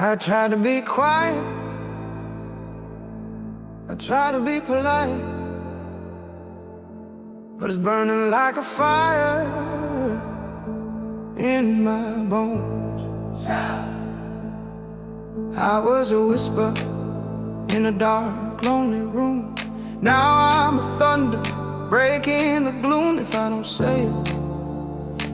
I try to be quiet, I try to be polite, but it's burning like a fire in my bones. I was a whisper in a dark, lonely room. Now I'm a thunder breaking the gloom. If I don't say it,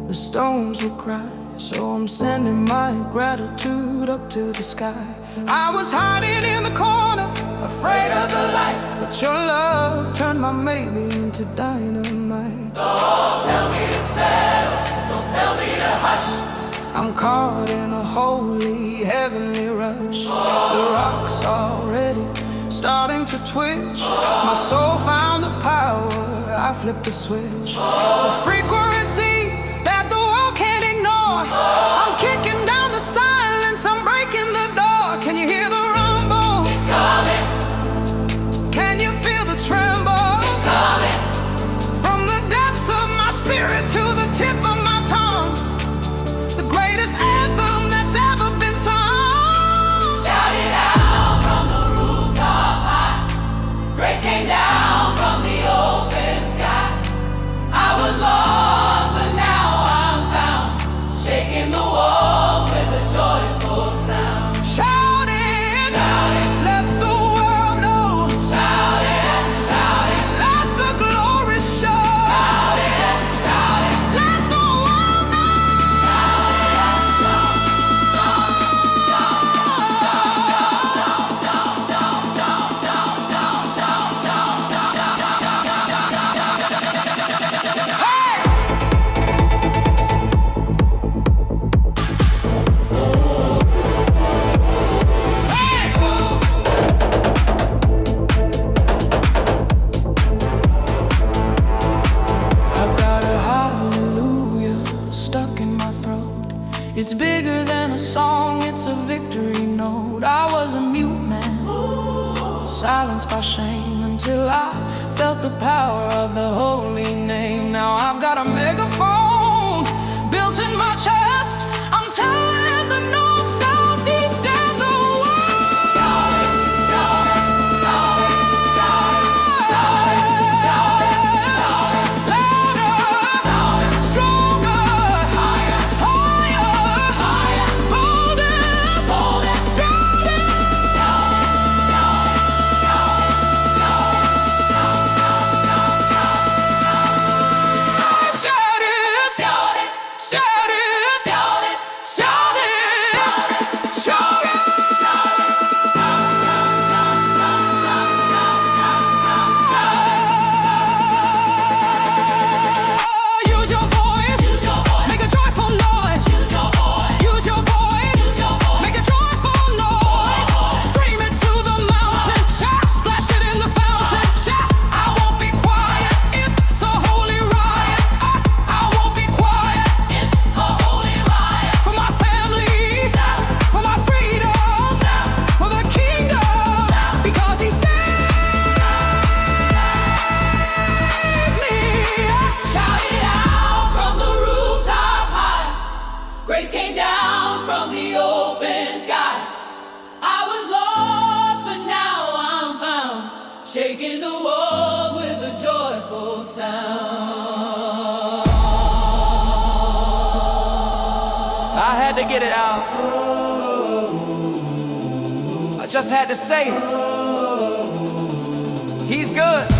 the stones will cry. So I'm sending my gratitude up to the sky. I was hiding in the corner, afraid of the light, but your love turned my maybe into dynamite. Don't tell me to settle, don't tell me to hush. I'm caught in a holy, heavenly rush. The rock's already starting to twitch. My soul found the power, I flipped the switch. It's a frequency that the world can't ignore. I'm kicking down the silence, I'm breaking the door. Can you hear the rumble? It's coming. Can you feel the tremble? It's coming. From the depths of my spirit to the tip of my tongue, the greatest anthem that's ever been sung. Shout it out from the rooftop high. Grace came down from the open sky. I was lost, but now I'm found, shaking the walls with a joyful sound. Shout it, let the world know. Shout it, Let the glory show. Let the world I've got a hallelujah stuck in my throat. It's bigger than a song, it's a victory note. I was a mute man, silenced by shame, until I felt the power of the holy name. Now I've got a megaphone built in my chest. I'm telling the north, south, east, and the Grace came down from the open sky. I was lost, but now I'm found, shaking the walls with a joyful sound. I had to get it out. I just had to say it. He's good.